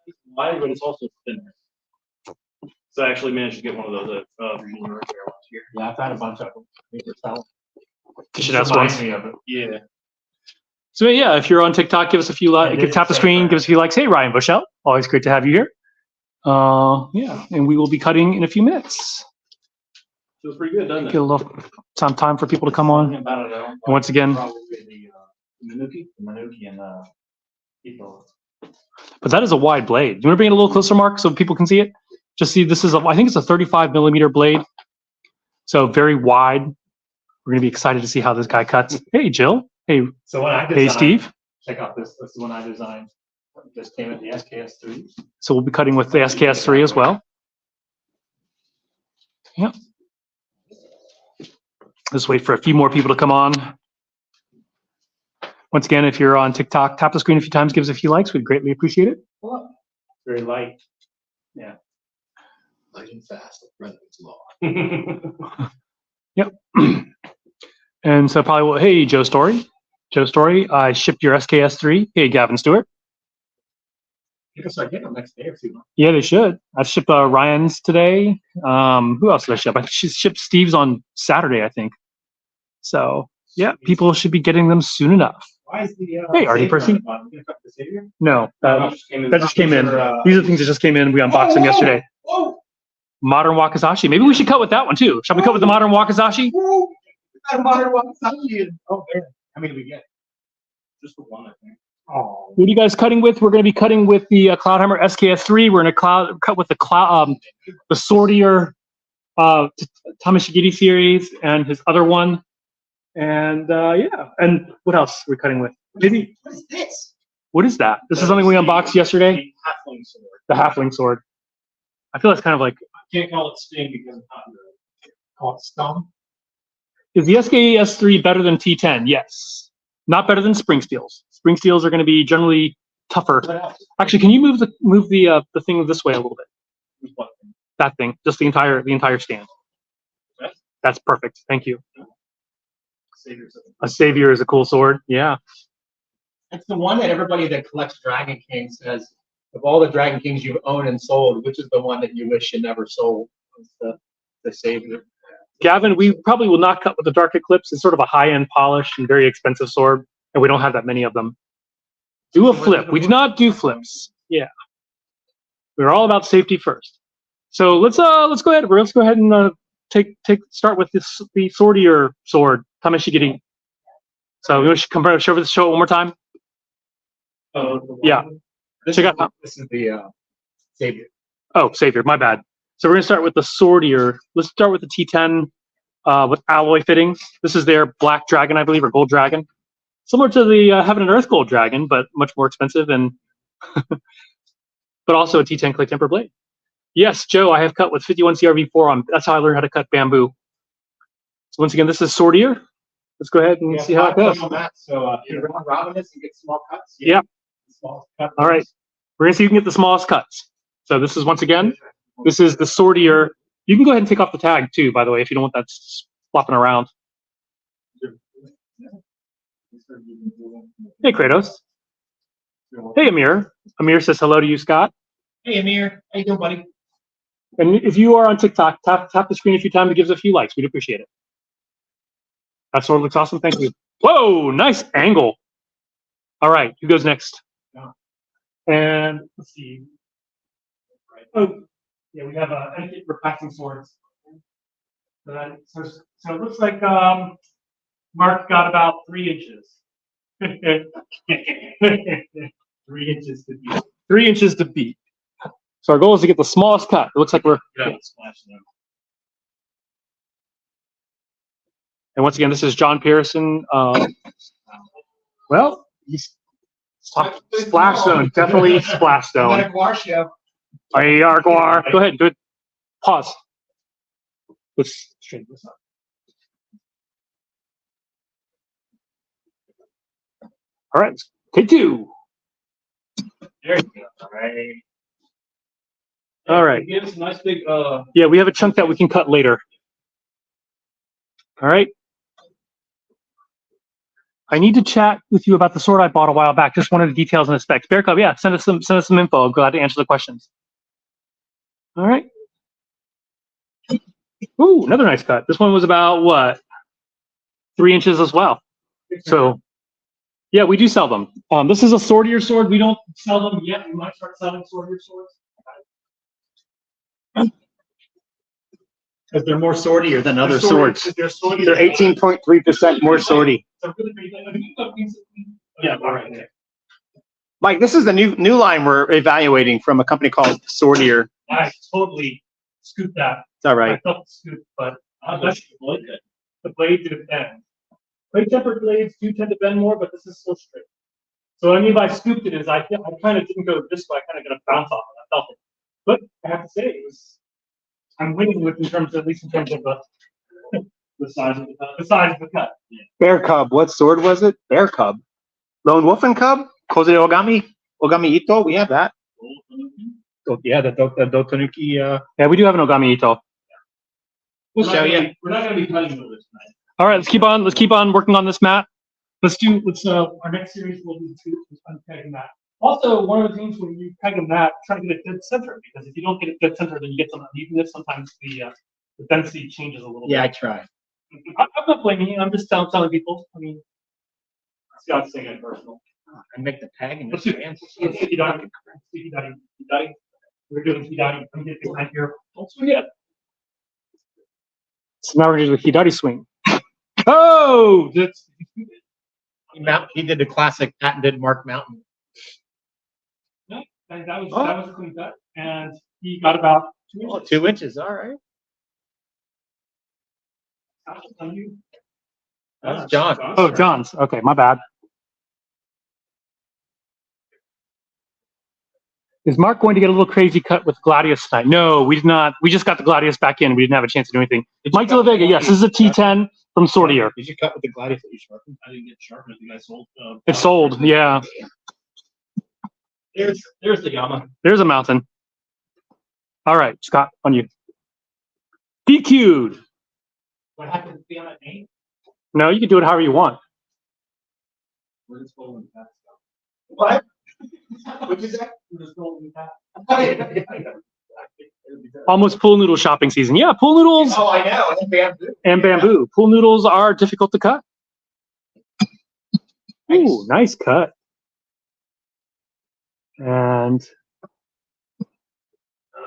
It's wide, but it's also thinner. So I actually managed to get one of those at Virginia Fair last year. Yeah, I've had a bunch of them. You should ask once. Me of it. Yeah. So yeah, if you're on TikTok, give us a few likes. Tap the screen, give us a few likes. Hey, Ryan Bushell, always great to have you here. Yeah, and we will be cutting in a few minutes. Feels pretty good, doesn't it? Get a little some time for people to come on. And once again, Probably the Manuki and people. but that is a wide blade. You want to bring it a little closer, Mark, so people can see it? Just see, this is I think it's a 35 millimeter blade, so very wide. We're gonna be excited to see how this guy cuts. Hey, Jill. Hey, so when I designed, hey, Steve. Check out this. This is when I designed. Just came at the SKS3. So we'll be cutting with the SKS3 as well. Yep. Let's wait for a few more people to come on. Once again, if you're on TikTok, tap the screen a few times, give us a few likes. We'd greatly appreciate it. Very light. Yeah. Light and fast. Reynolds law. Yep. And so probably, hey, Joe Story. Joe Story, I shipped your SKS3. Hey, Gavin Stewart. You can start getting them next day or two. Yeah, they should. I shipped Ryan's today. Who else did I ship? I shipped Steve's on Saturday, I think. So yeah, people should be getting them soon enough. Why is the hey, Artie Percy? You gonna cut the Savior? No, that just came in. These are the things that just came in. We unboxed them yesterday. Whoa. Modern wakazashi. Maybe we should cut with that one too. Shall we cut with the modern wakazashi? Modern wakazashi. Oh, man. How many do we get? Just the one, I think. Oh. What are you guys cutting with? We're going to be cutting with the Hammer SKS3. We're going to cut with the Sortier Tamashigiri series and his other one. And yeah, and what else are we cutting with? Maybe. What is this? What is that? This is something we unboxed yesterday. Halfling sword. The halfling sword. I feel that's kind of like. I can't call it Sting because it's copyrighted. Call it Stone. Is the SKS3 better than T10? Yes. Not better than spring steels. Spring steels are going to be generally tougher. Actually, can you move the thing this way a little bit? That thing, just the entire stand. That's perfect. Thank you. A savior is a cool sword. Yeah. It's the one that everybody that collects Dragon King says, of all the Dragon Kings you've owned and sold, which is the one that you wish you never sold? It's the savior. Gavin, we probably will not cut with the Dark Eclipse. It's sort of a high-end polished and very expensive sword, and we don't have that many of them. Do a flip. We do not do flips. Yeah. We're all about safety first. So let's go ahead. Let's go ahead and start with the Sortier sword, Tamashigiri. So we should come show it one more time. Yeah. Check out. This is the savior. Oh, savior. My bad. So we're going to start with the Sortier. Let's start with the T10 with alloy fittings. This is their Black Dragon, I believe, or Gold Dragon. Similar to the Heaven and Earth Gold Dragon, but much more expensive, and but also a T10 clay temper blade. Yes, Joe, I have cut with 51 CRV4 on. That's how I learned how to cut bamboo. So once again, this is Sortier. Let's go ahead and see how it goes. So if you're robbing this, you get small cuts. Yeah. Cut. All right. We're going to see if we can get the smallest cuts. So this is, once again, this is the Sortier. You can go ahead and take off the tag, too, by the way, if you don't want that flopping around. Hey, Kratos. Hey, Amir. Amir says hello to you, Scott. Hey, Amir. How you doing, buddy? And if you are on TikTok, tap the screen a few times to give us a few likes. We'd appreciate it. That sword looks awesome. Thank you. Whoa, nice angle. All right, who goes next? And let's see. Oh, yeah, we have etiquette for passing swords. So it looks like Mark got about 3 inches. 3 inches to beat. 3 inches to beat. So our goal is to get the smallest cut. It looks like we're. Yeah. And once again, this is John Pearson. Well, he's splash zone, definitely splash zone. Hey, Arguar. Go ahead, do it. Pause. Let's straighten this up. All right, take 2. There you go. All right. All right. Give us a nice big. Yeah, we have a chunk that we can cut later. All right. I need to chat with you about the sword I bought a while back. Just wanted the details and the specs. Bear Cub, yeah, send us some info. I'm glad to answer the questions. All right. Ooh, another nice cut. This one was about what? 3 inches as well. So, yeah, we do sell them. This is a swordier sword. We don't sell them yet. We might start selling swordier swords. Because they're more swordier than other swords. They're swordier. They're 18.3% more swordy. Yeah, all right. Mike, this is the new line we're evaluating from a company called Swordier. I totally scooped that. It's all right. I felt the scoop, but that's the blade did bend. Blade tempered blades do tend to bend more, but this is so straight. So what I mean by scooped it is I kind of didn't go this way. I kind of got a bounce off it. I felt it. But I have to say, I'm winning with at least in terms of the size of the cut. The size of the cut. Yeah. Bear Cub. What sword was it? Bear Cub. Lone Wolf and Cub? Koze Ogami? Ogami Ito? We have that. Yeah, the Dotanuki. Yeah, we do have an Ogami Ito. We'll show you. We're not going to be cutting with this tonight. All right, let's keep on working on this mat. Our next series will be unpegging mat. Also, one of the things when you peg a mat, try to get it dead center, because if you don't get it dead center, then you get some unevenness. Sometimes the density changes a little bit. Yeah, I tried. I'm not blaming you. I'm just telling people. I mean, see how I'm saying it personal. I make the tag and Let's do Hidari. We're doing Hidari. Let me get behind here. Don't swing it. So now we're going to do the Hidari swing. Oh! He did the classic patented Mark Mountain. No, and that was a clean cut. And he got about 2 inches. Oh, 2 inches. All right. That's John. Oh, John's. Okay, my bad. Is Mark going to get a little crazy cut with Gladius tonight? No, we did not. We just got the Gladius back in. We didn't have a chance to do anything. Mike De La Vega, yes, this is a T10 from Swordier. Did you cut with the Gladius that you sharpened? I didn't get sharpened. I think I sold. It's sold, yeah. There's the Yama. There's a mountain. All right, Scott, on you. DQ'd. What happened to be on that name? No, you can do it however you want. We're just going with that stuff. What? What'd you say? We're just going with that. Almost pool noodle shopping season. Yeah, pool noodles Oh, I know. And bamboo. and bamboo. Pool noodles are difficult to cut. Ooh, nice cut. And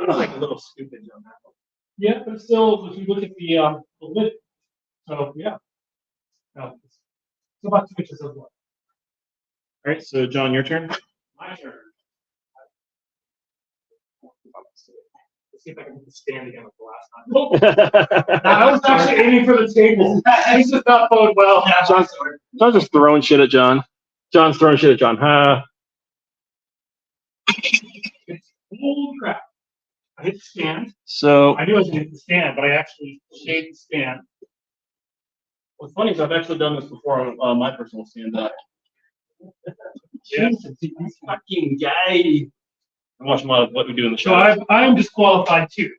It was like a little stupid on that one. yeah, but still, if you look at the lid, so yeah, no, it's about 2 inches of wood. All right, so John, your turn. My turn. Let's see if I can get the stand again with the last time. I was actually aiming for the table. This does not bode well. John's just throwing shit at John. John's throwing shit at John. Holy crap. I hit the stand. So I knew I was going to hit the stand, but I actually shaved the stand. what's funny is I've actually done this before on my personal stand. Yeah. This fucking guy. I'm watching a lot of what we do in the So show. I'm disqualified too.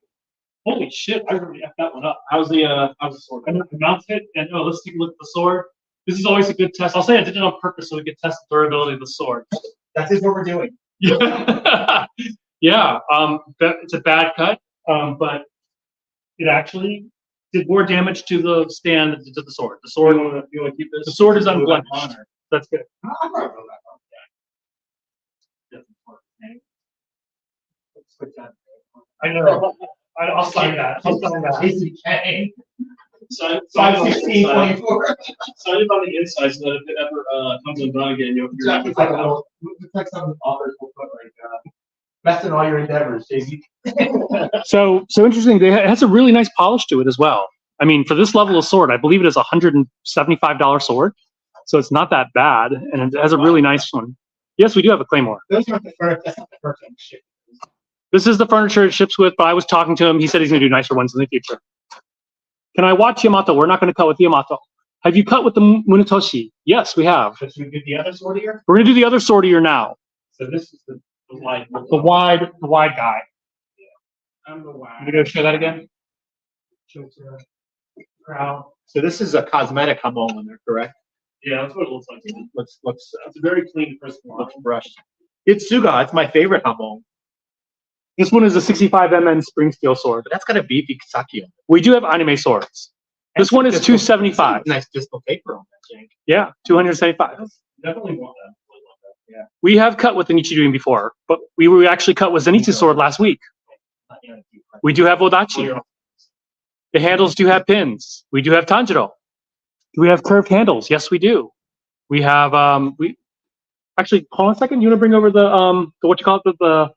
Holy shit, I really effed that one up. How's the sword? I mounted it, and let's take a look at the sword. This is always a good test. I'll say I did it on purpose so we could test the durability of the sword. That is what we're doing. Yeah. Yeah. It's a bad cut, but it actually did more damage to the stand than to the sword. The sword. You want to keep this? The sword is unblemished. That's good. I know. I'll sign that. I'll sign that. Sign 5/16/24. Sign it on the inside so that if it ever comes undone again, you'll It's like a little, it's like some authors will put like, best in all your endeavors, JB. So interesting. It has a really nice polish to it as well. I mean, for this level of sword, I believe it is a $175 sword. So it's not that bad, and it has a really nice one. Yes, we do have a Claymore. Those aren't the first, that's not the first one. Shit. This is the furniture it ships with, but I was talking to him. He said he's going to do nicer ones in the future. Can I watch Yamato? We're not going to cut with Yamato. Have you cut with the Munetoshi? Yes, we have. Should we do the other Swordier? We're going to do the other Swordier now. So this is the wide. The wide guy. I'm the wide. Are you going to show that again? Show it to the crowd. So this is a cosmetic hub in there, correct? Yeah, that's what it looks like. Looks It's a very clean, crisp line. looks brushed. It's Suga. It's my favorite hamon. This one is a 65 mm spring steel sword. But that's got a beefy Saki on it. We do have anime swords. This one is Distal- 275. Nice distal paper on that, Jake. Yeah, 275. Definitely want that. Yeah. We have cut with the Nichidoin before, but we were actually cut with Zenitsu sword last week. We do have Odachi. The handles do have pins. We do have Tanjiro. Do we have curved handles? Yes, we do. We have we actually hold on a second. You want to bring over the what you call it, the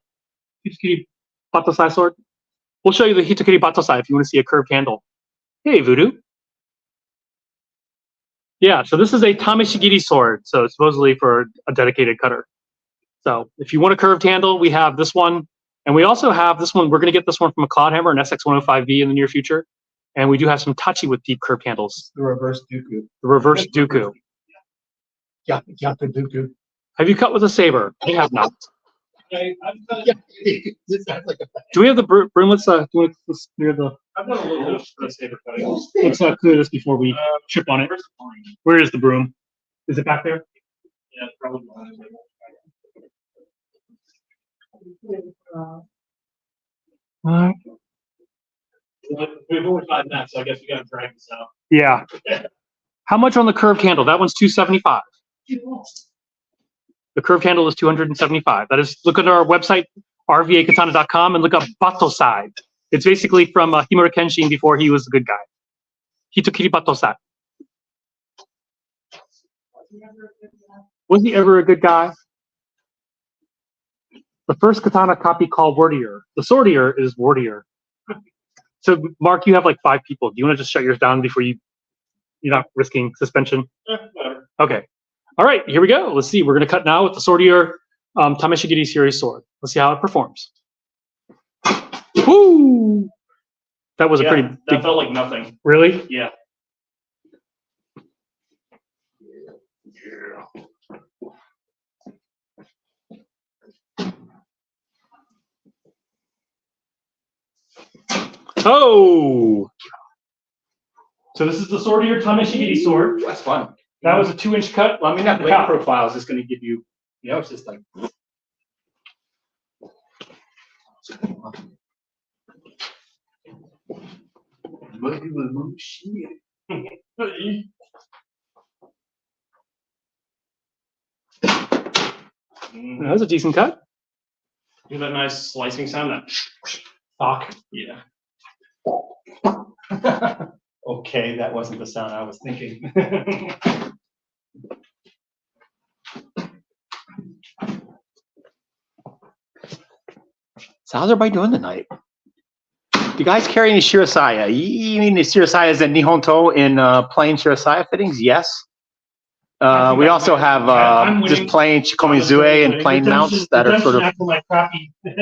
Hitakiri Batosai sword? We'll show you the Hitakiri Batosai if you want to see a curved handle. Hey, Voodoo. Yeah, so this is a Tameshigiri sword, so it's supposedly for a dedicated cutter. So if you want a curved handle, we have this one, and we also have this one. We're going to get this one from a Cloud Hammer, an SX105V in the near future, and we do have some Tachi with deep curved handles. The reverse Dooku. The reverse Dooku. Yatta Dooku. Have you cut with a saber? I have not. Yeah. This sounds like a Do we have the broom? Let's do you want to clear the. I've done a little bit of saber cutting. Let's clear this before we trip on it. Where is the broom? Is it back there? Yeah, probably. We've only 5 minutes, so I guess we gotta drag this out. Yeah. How much on the curved handle? That one's 275. The curved handle is 275. That is, look at our website, rvakatana.com, and look up Batosai. It's basically from Himura Kenshin before he was the good guy. Hitakiri Batosai. Was he ever a good guy? The first katana copy called Wardier. The Swordier is Wardier. So, Mark, you have like 5 people. Do you want to just shut yours down before you're not risking suspension? Whatever. Okay. All right, here we go. Let's see. We're going to cut now with the Swordier Tameshigiri series sword. Let's see how it performs. Woo! That was a pretty That big. felt like nothing. Really? Yeah. Oh! So this is the Swordier Tameshigiri sword. That's fun. That was a 2-inch cut. Well, I mean, that The blade cap- profile is just going to give you, it's just like. That was a decent cut. Do that nice slicing sound. That Fuck. yeah. Okay, that wasn't the sound I was thinking. So how's everybody doing tonight? Do you guys carry any Shirasaya? You mean the Shirasaya is a Nihonto in plain Shirasaya fittings? Yes. We also have just plain Chikomizue and plain mounts that are sort of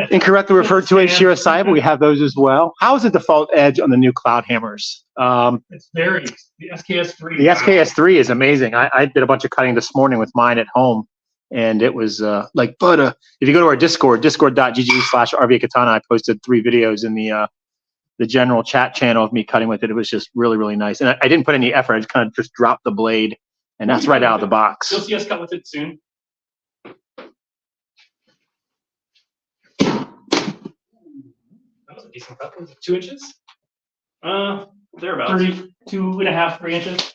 incorrectly referred to as Shirasaya, but we have those as well. How is the default edge on the new Cloud Hammers? It's very, the SKS3. The SKS3 is amazing. I did a bunch of cutting this morning with mine at home, and it was if you go to our Discord, discord.gg/rvkatana, I posted 3 videos in the general chat channel of me cutting with it. It was just really, really nice. And I didn't put any effort. I just kind of just dropped the blade, and that's right out of the box. You'll see us cut with it soon. That was a decent cut. Was it 2 inches? Thereabouts. 32.5, 3 inches.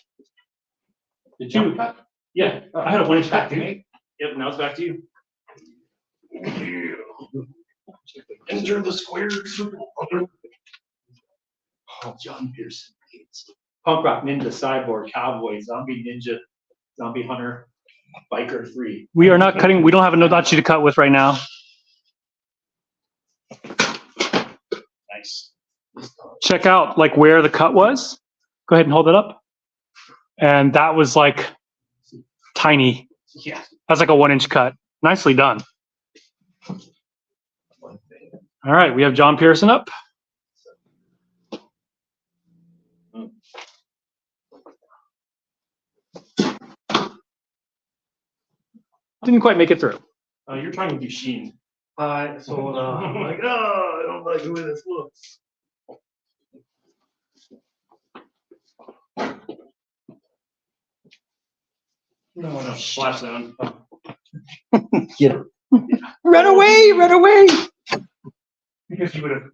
Did you? Yeah, I had a 1-inch cut, dude. Yep, now it's back to you. Enter the square circle. Oh, John Pearson. Punk rock ninja, cyborg, cowboy, zombie ninja, zombie hunter, biker 3. We are not cutting. We don't have a Nodachi to cut with right now. Nice. Check out like where the cut was. Go ahead and hold it up. And that was like tiny. Yeah. That's like a 1-inch cut. Nicely done. All right, we have John Pearson up. Didn't quite make it through. You're trying to do Sheen. So I'm like, oh, I don't like the way this looks. No, splash zone. Run away! Run away! Because you would have.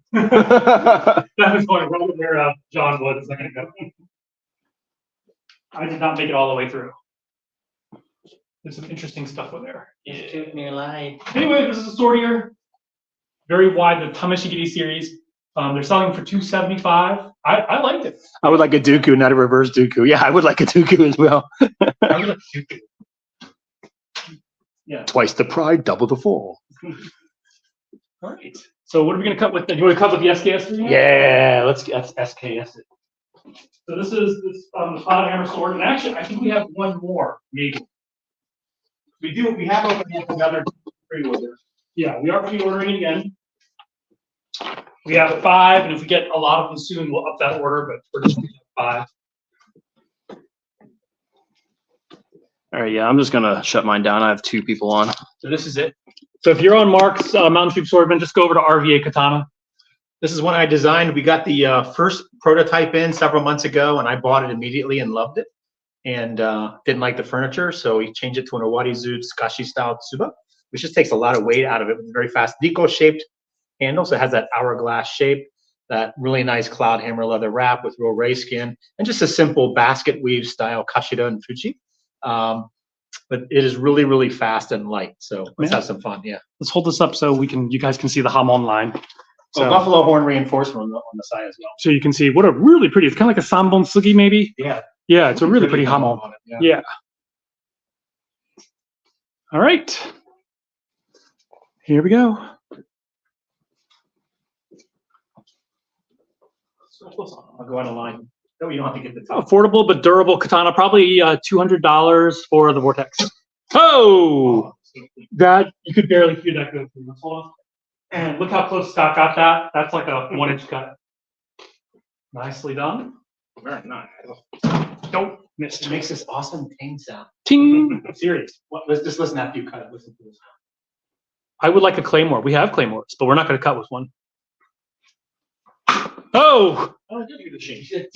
That was going right where John was a second ago. I did not make it all the way through. There's some interesting stuff in there. Anyway, this is a sword here. Very wide, the Tamashigiri series. They're selling for $275. I liked it. I would like a Dooku, not a reverse Dooku. Yeah, I would like a Dooku as well. I would like Dooku. Yeah. Twice the pride, double the fall. All right. So what are we going to cut with? Do you want to cut with the SKS3? Yeah, let's SKS it. So this is the Cloud Hammer sword, and actually, I think we have one more, maybe. We do. We have opened up another pre-order. Yeah, we are pre-ordering again. We have 5, and if we get a lot of them soon, we'll up that order, but we're just going to have 5. All right, yeah, I'm just gonna shut mine down. I have 2 people on. So this is it. So if you're on Mark's Mountain Troop Swordman, just go over to RVA Katana. This is one I designed. We got the first prototype in several months ago, and I bought it immediately and loved it. And didn't like the furniture, so we changed it to an Owarizu Tsukashi style tsuba, which just takes a lot of weight out of it with a very fast Diko-shaped handle. So it has that hourglass shape, that really nice cloud hammer leather wrap with real ray skin, and just a simple basket weave style Kashida and Fuji. But it is really, really fast and light. So let's have some fun. Yeah. Let's hold this up so you guys can see the Hamon line. So buffalo horn reinforcement on the side as well. So you can see what a really pretty. It's kind of like a Sanbon Sugi, maybe. Yeah. Yeah, it's a really pretty Hamon. Yeah. All right. Here we go. I'll go on a line. No, you don't have to get the top. Affordable but durable katana, probably $200 for the Vortex. Oh, that you could barely hear that go through. Hold on. And look how close Scott got that. That's like a 1-inch cut. Nicely done. Very nice. Don't miss. It makes this awesome ting sound. Ting. I'm serious. Let's just listen after you cut it. Listen to this. I would like a claymore. We have claymores, but we're not going to cut with one. Oh! Oh, I did hear the shake. I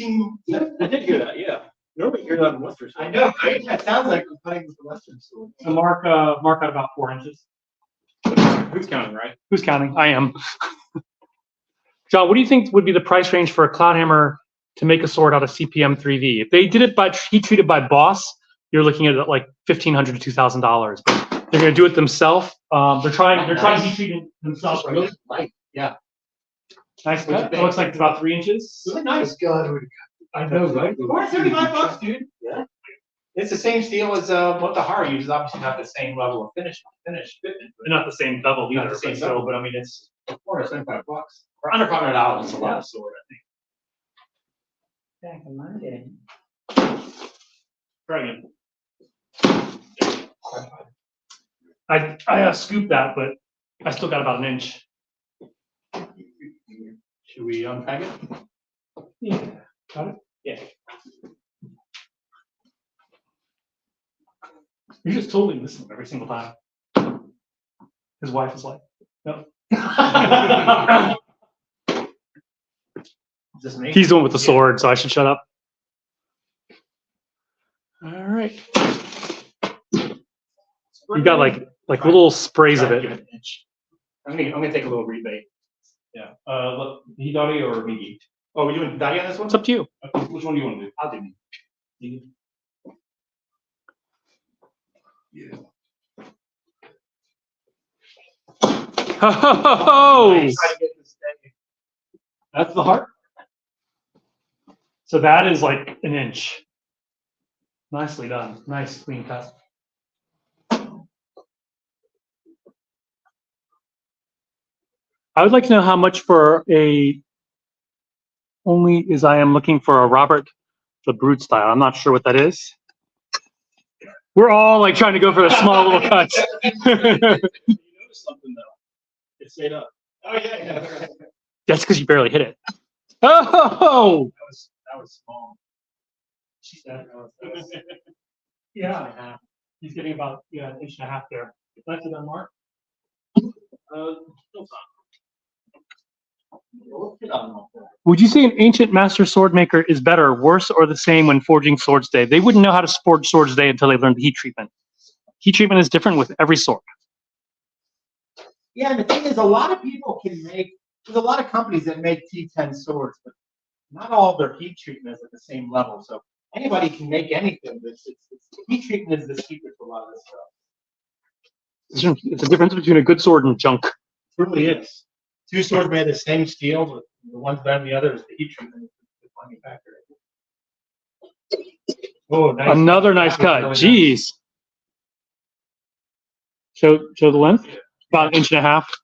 did hear that, yeah. Nobody hear that in Western. I know. That sounds like we're cutting with the Western sword. So Mark got about 4 inches. Who's counting, right? Who's counting? I am. John, what do you think would be the price range for a cloud hammer to make a sword out of CPM 3V? If they did it by heat treated by Boss, you're looking at like $1,500 to $2,000. But they're going to do it themselves. They're trying heat treating themselves. Right? Really light. Yeah. Nice cut. It looks like it's about 3 inches. Really nice. God, I know, right? $475, dude. Yeah. It's the same steel as what the Hara uses. Obviously, not the same level of finish fitment. They're not the same bevel either. Not the same but level, but I mean, it's $475 for under $500. It's a lot of sword, I think. Try again. I scooped that, but I still got about 1 inch. Should we unpack it? Yeah. Got it? Yeah. You just totally listen every single time. His wife is like, no. Is this me? He's the one with the sword, so I should shut up. All right. You got like little sprays of it. I'm gonna take a little rebate. Yeah. Hidari or Migi? Oh, we're doing Daddy on this one? It's up to you. Which one do you want to do? I'll do Migi. Yeah. Oh, that's the heart. So that is like 1 inch. Nicely done. Nice clean cut. I would like to know how much for only as I am looking for a Robert the Brute style. I'm not sure what that is. We're all like trying to go for the small little cuts. You noticed something though. It stayed up. Oh yeah. That's because you barely hit it. Oh! That was small. Yeah. He's getting about 1.5 inches there. That's it on Mark. No Would you say an ancient master sword maker is better, worse, or the same when forging swords today? They wouldn't know how to forge swords today until they learned the heat treatment. Heat treatment is different with every sword. Yeah, and the thing is, a lot of people can make. There's a lot of companies that make T10 swords, but not all of their heat treatment is at the same level. So anybody can make anything. But heat treatment is the secret to a lot of this stuff. It's a difference between a good sword and junk. It really is. Two swords made of the same steel, but the one's better than the other is the heat treatment. Oh, nice. Another nice cut. Really Jeez. Show the length. About 1.5 inches.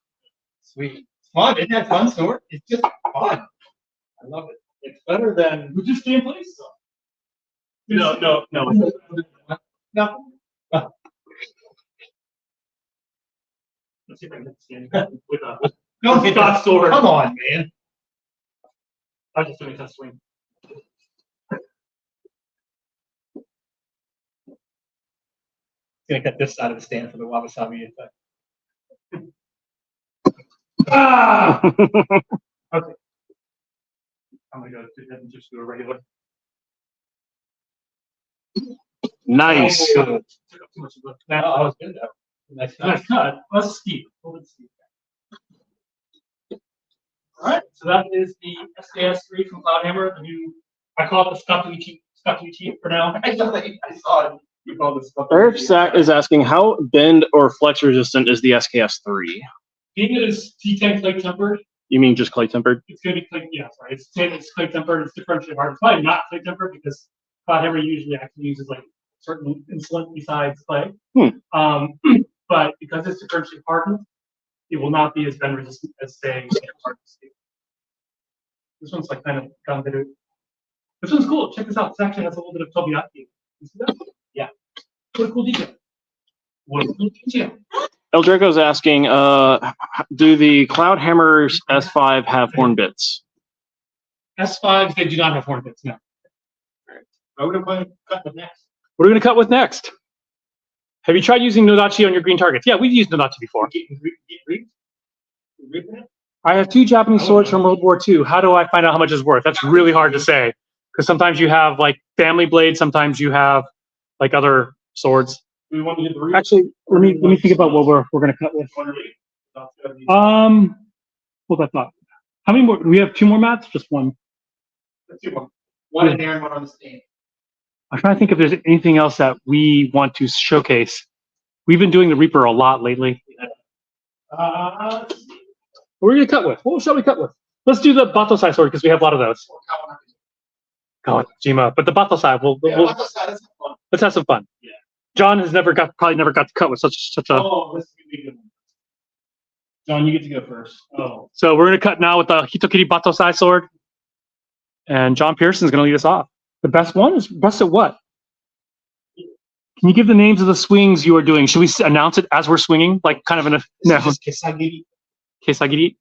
Sweet. It's fun. Isn't that fun, sword? It's just fun. I love it. It's better than. We just stay in place. No. No. Let's see if I can stand with a Don't hit that sword. Come on, man. I'm just doing a test swing. Gonna cut this side of the stand for the wabi-sabi effect. Ah! Okay. I'm gonna go ahead and just do a regular. Nice. Oh, took up too much of the. No, I was good though. Nice cut. Nice cut. That's steep. A little bit steep. All right. So that is the SKS3 from Cloud Hammer. The new. I call it the stuff to be cheap for now. I saw it. You call this stuff. Eric Sack is asking, how bend or flex resistant is the SKS3? Being it is T10 clay tempered, You mean just clay tempered? it's going to be clay. Yeah, sorry. It's clay tempered. It's differentially hard. It's probably not clay tempered because Cloud Hammer usually actually uses like certain insulate besides clay. But because it's differentially hardened, it will not be as bend resistant as say hard steel. This one's like kind of gone through. This one's cool. Check this out. This actually has a little bit of Tobiaki. You see that? Yeah. What a cool detail. What a cool detail. El Draco's asking, do the Cloud Hammers S5 have horn bits? S5s, they do not have horn bits, no. What are we going to cut with next? What are we going to cut with next? Have you tried using Nodachi on your green targets? Yeah, we've used Nodachi before. I have 2 Japanese swords from World War II. How do I find out how much it's worth? That's really hard to say. Because sometimes you have like family blades, sometimes you have like other swords. Do we want to get the root? Actually, let me think about what we're gonna cut with. Hold that thought. How many more? Do we have 2 more mats? Just one. Let's do one. One in there and one on the stand. I'm trying to think if there's anything else that we want to showcase. We've been doing the Reaper a lot lately. What are we gonna cut with? What shall we cut with? Let's do the Batosai sword because we have a lot of those. Kawajima, but the Batosai, let's have some fun. Yeah. John has probably never got to cut with such a. Oh, this is gonna be a good one. John, you get to go first. Oh. So we're gonna cut now with the Hitokiri Batosai sword, and John Pearson's gonna lead us off. The best one is best at what? Can you give the names of the swings you are doing? Should we announce it as we're swinging, like kind of in a no? Kesagiri. Kesagiri.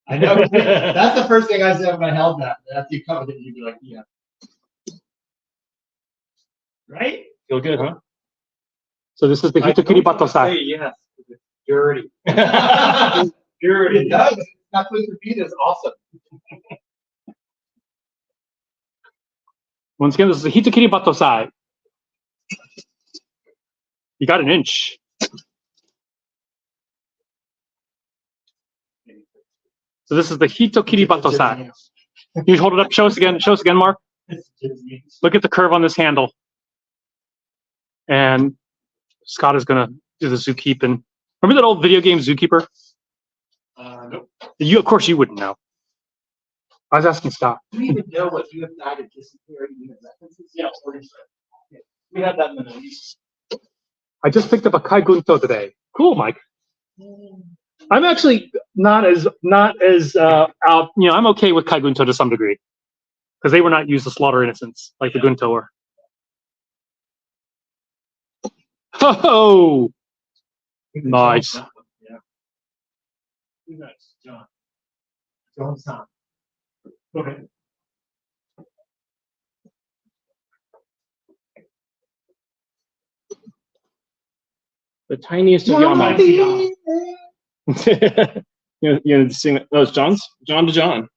I know. That's the first thing I said when I held that. After you covered it, you'd be like, yeah. Right? Feel good, huh? So this is the Hitokiri Batosai. Yes. Dirty. Dirty. It does. It's not supposed to be this awesome. Once again, this is the Hitokiri Batosai. You got 1 inch. So this is the Hitokiri Batosai. You hold it up. Show us again. Show us again, Mark. Look at the curve on this handle. And Scott is gonna do the Zookeeping. Remember that old video game Zookeeper? Nope. Of course, you wouldn't know. I was asking Scott. Do you even know what you have guided disciplinary unit references? Yeah, we have that in the notes. I just picked up a Kai Gunto today. Cool, Mike. I'm actually not as out. You know, I'm okay with Kai Gunto to some degree because they were not used to slaughter innocents like the Gunto were. Oh, nice. Yeah. Who's next? John. John-san. Okay. The tiniest of Yamaha. You know, sing. Oh, it's John's. John to John.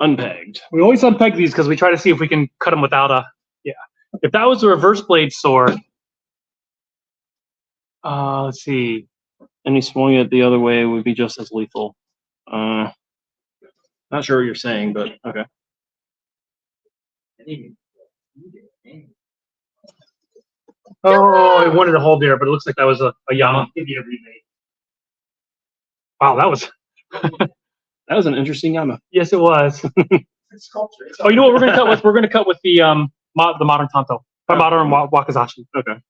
Unpegged. We always unpeg these because we try to see if we can cut them without a. Yeah. If that was a reverse blade sword. Let's see. And he swung it the other way would be just as lethal. Not sure what you're saying, but okay. Oh, it wanted to hold there, but it looks like that was a Yama. Wow, that was. That was an interesting Yama. Yes, it was. It's sculpture. Oh, you know what we're gonna cut with? We're gonna cut with the modern Tanto, modern wakazashi. Okay.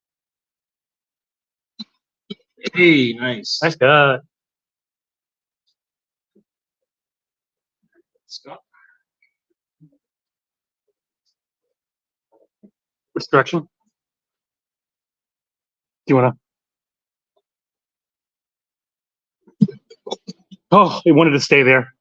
Hey, nice. Nice cut. Scott. Which direction? Do you wanna? Oh, it wanted to stay there.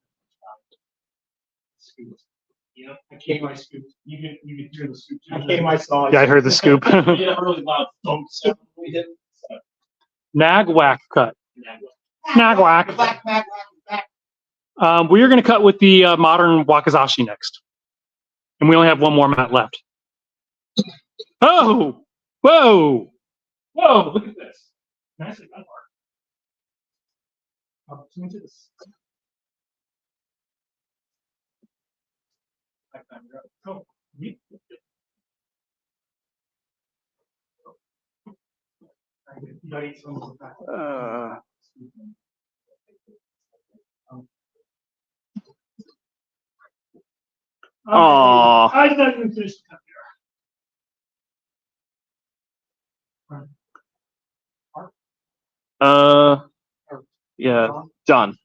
Yeah, I came my scoop. You can hear the scoop. I came my saw. Yeah, I heard the scoop. Yeah, really loud thump sound we hit. Nag whack cut. Nag whack. We are going to cut with the modern wakazashi next, and we only have one more mat left. Oh, whoa, Whoa! Look at this. Nicely done, Mark. Tune to this. Oh, you gotta eat some of that. Aw. I did not even finish the cut here. Yeah, John.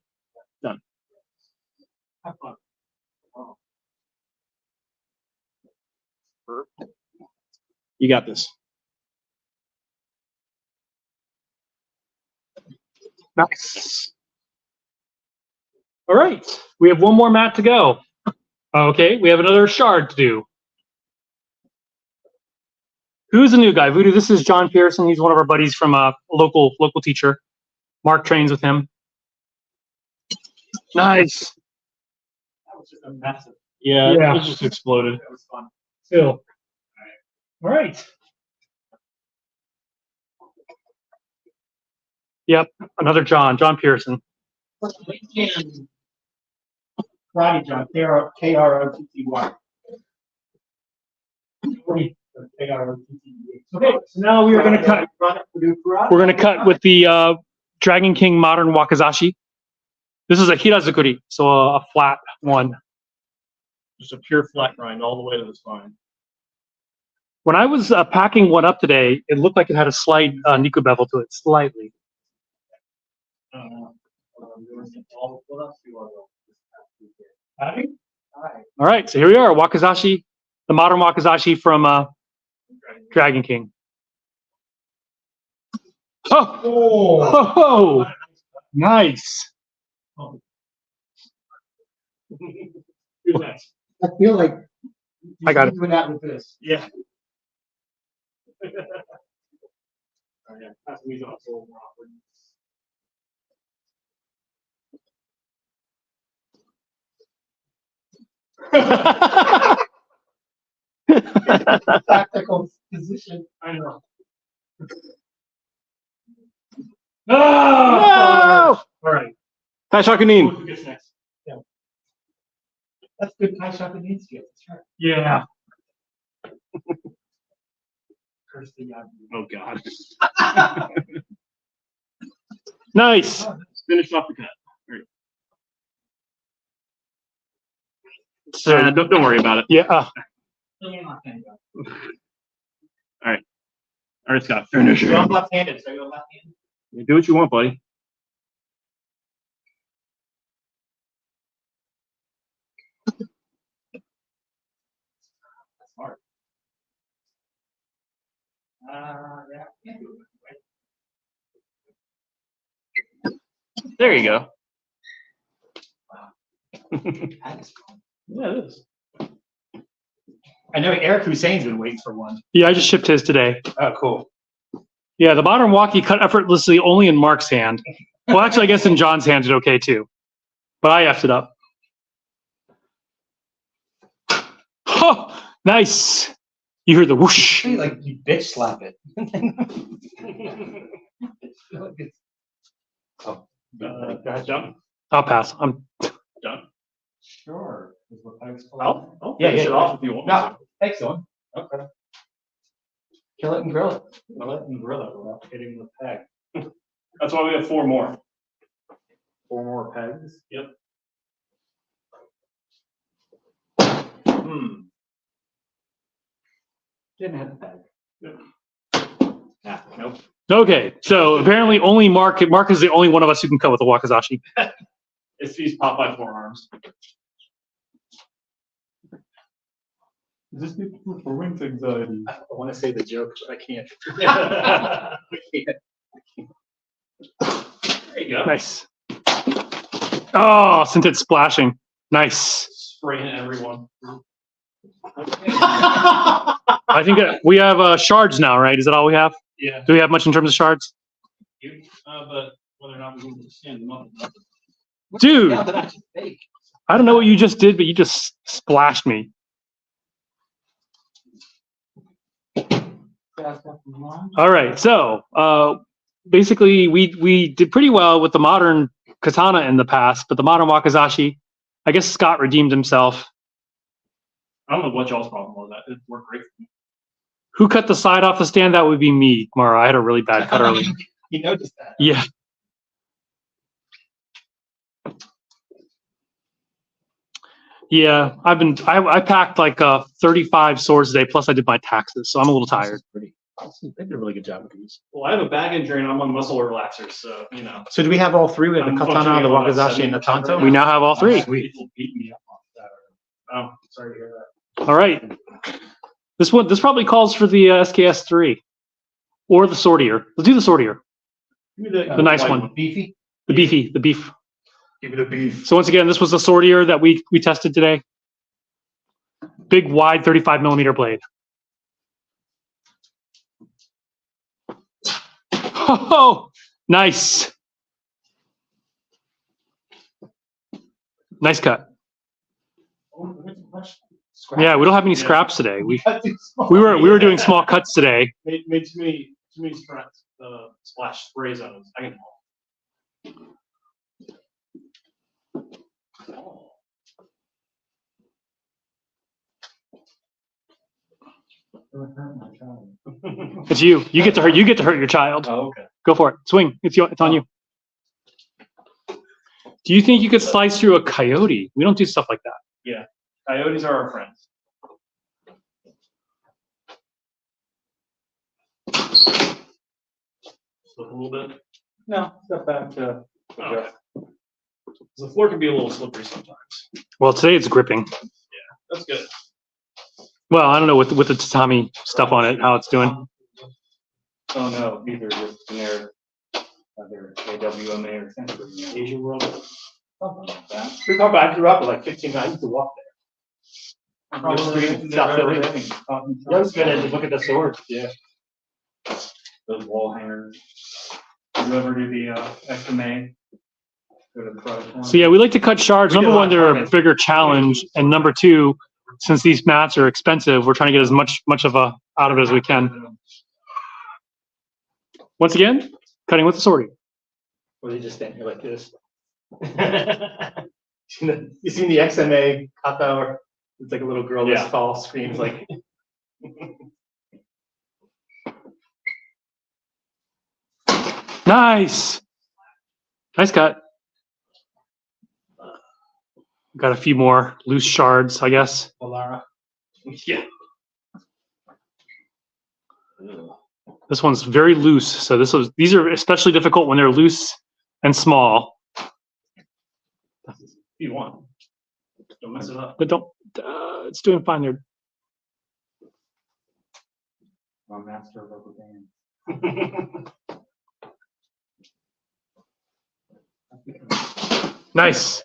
Have fun. You got this. nice. All right, we have one more mat to go. Okay, we have another shard to do. Who's the new guy? Voodoo, this is John Pearson. He's one of our buddies from a local teacher. Mark trains with him. Nice. That was just a massive. Yeah, it just exploded. That was fun. Still. All right. Yep, another John Pearson. Karate John, K-R-O-T-T-Y. Okay, so now we are going to cut. We're going to cut with the Dragon King Modern Wakazashi. This is a Hittabasi, so a flat one. Just a pure flat grind all the way to the spine. When I was packing one up today, it looked like it had a slight Niku bevel to it, slightly. All right, so here we are, Wakazashi, the modern Wakazashi from Dragon King. Oh, nice. I feel like I got it. doing that with this. Yeah. Tactical position. I know. No! All right. Taishakunin. Who gets next? Yeah. That's good. Taishakunin needs skills. That's right. Yeah. Curse the Yagi. Oh God. Nice. Finish off the cut. So, Don't worry about it. yeah. All right, Scott. Finish it. I'm left-handed, so you're left-handed. You do what you want, buddy. That's hard. Yeah, can't do it. There you go. That is fun. Yeah, it is. I know Eric Hussein's been waiting for one. Yeah, I just shipped his today. Oh, cool. Yeah, the modern walkie cut effortlessly only in Mark's hand. Well, actually, I guess in John's hand it's okay too. But I effed it up. Oh, nice. You hear the whoosh. Like you bitch slap it. Go ahead, John. I'll pass. I'm John. Sure. Is the pipes I'll Yeah, finish yeah, it off if you want. No, thanks, Dylan. Okay. Kill it and grill it. I'll let them grill it without hitting the peg. That's why we have 4 more. 4 more pegs. Yep. Didn't hit the peg. Nah, nope. okay. So apparently only Mark is the only one of us who can cut with a wakazashi. It's these Popeye forearms. Is this people for wind anxiety? I want to say the joke, but I can't. There you go. Nice. Oh, since it's splashing. Nice. Spraying everyone. I think we have shards now, right? Is that all we have? Yeah. Do we have much in terms of shards? But whether or not we're going to stand them up. Dude, Yeah, they're actually fake. I don't know what you just did, but you just splashed me. All right, so basically we did pretty well with the modern katana in the past, but the modern wakazashi, I guess Scott redeemed himself. I don't know what y'all's problem was. That it worked great for me. Who cut the side off the stand? That would be me, Mara. I had a really bad cut early. You noticed that. Yeah. Yeah, I packed like 35 swords today, plus I did my taxes, so I'm a little tired. They did a really good job with these. Well, I have a back injury and I'm on muscle relaxers, so you know. So do we have all 3? We have the I'm katana, the functioning on about wakazashi, and the 70% tanto? right We now have all 3. People beat me up on that. Oh, sorry to hear that. All right. This probably calls for the SKS3 or the swordier. Let's do the swordier. Give me The nice white one. Beefy? The beef. Give me the beef. So once again, this was the swordier that we tested today. Big, wide, 35mm blade. Oh, nice. Nice cut. Yeah, we don't have any scraps today. We were doing small cuts today. Made too many splash spray zones. I can It's you. You get to hurt your child. Oh, okay. Go for it. Swing. It's on you. Do you think you could slice through a coyote? We don't do stuff like that. Yeah. Coyotes are our friends. Slip a little bit. No, step back to. Okay. The floor can be a little slippery sometimes. Well, today it's gripping. That's good. Well, I don't know with the tatami stuff on it, how it's doing. Oh no, either just generic, either AWMA or Central Asia World. Something like that. We're talking about, I grew up with like 15, I used to walk there. Probably South Philly. Yeah, it's good to look at the swords. Yeah. Those wall hangers. You ever do the SMA? Go to the pro. So yeah, we like to cut shards. We do Number a lot one, of they're a targets. bigger challenge, and number two, since these mats are expensive, we're trying to get as much out of it as we can. Once again, cutting with the sword. Or they just stand here like this. You seen the XMA kata where it's like a little girl Yeah. this tall screams like. Nice cut. Got a few more loose shards, I guess. Valara. Yeah. This one's very loose, so these are especially difficult when they're loose and small. If you want. Don't mess it up. But don't. It's doing fine there. I'm a master of rubber band. Nice.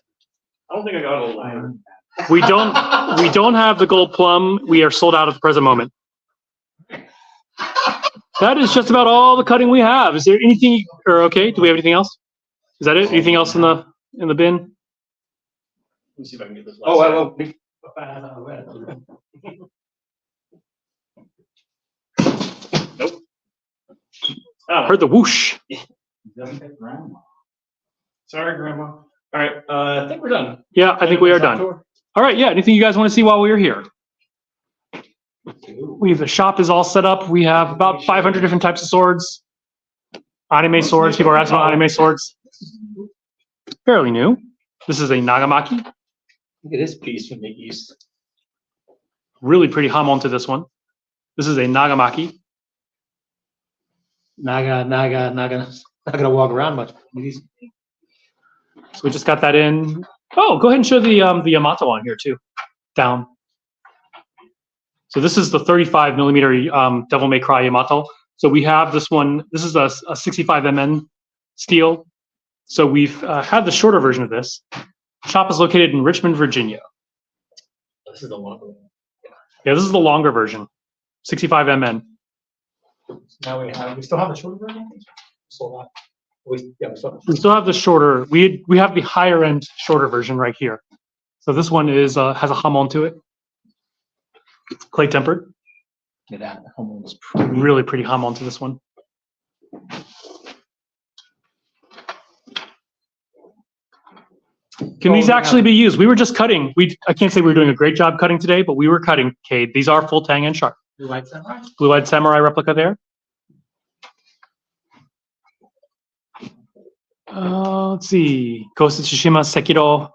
I don't think I got a line. We don't have the gold plum. We are sold out at the present moment. That is just about all the cutting we have. Is there anything, or okay, do we have anything else? Is that it? Anything else in the bin? Let me see if I can get this. Oh, well, Nope. I heard the whoosh. Sorry, Grandma. All right, I think we're done. Yeah, I think we are done. All right, yeah, anything you guys want to see while we are here? The shop is all set up. We have about 500 different types of swords. Anime swords, people are asking about anime swords. Fairly new. This is a Nagamaki. Look at this piece from the east. Really pretty hamon to this one. This is a Nagamaki. Not gonna walk around much. So we just got that in. Oh, go ahead and show the Yamato on here too. Down. So this is the 35 millimeter Devil May Cry Yamato. So we have this one. This is a 65 MN steel. So we've had the shorter version of this. Shop is located in Richmond, Virginia. This is the longer one. Yeah, this is the longer version, 65 MN. Now we still have the shorter version. We still have the shorter. We have the higher end shorter version right here. So this one is has a hamon to it. Clay tempered. Look at that. Hamon is really pretty hamon to this one. Can these actually be used? We were just cutting. I can't say we were doing a great job cutting today, but we were cutting, Cade. These are full tang and sharp. Blue-eyed samurai. Blue-eyed samurai replica there. Let's see. Ghost of Tsushima, Sekiro,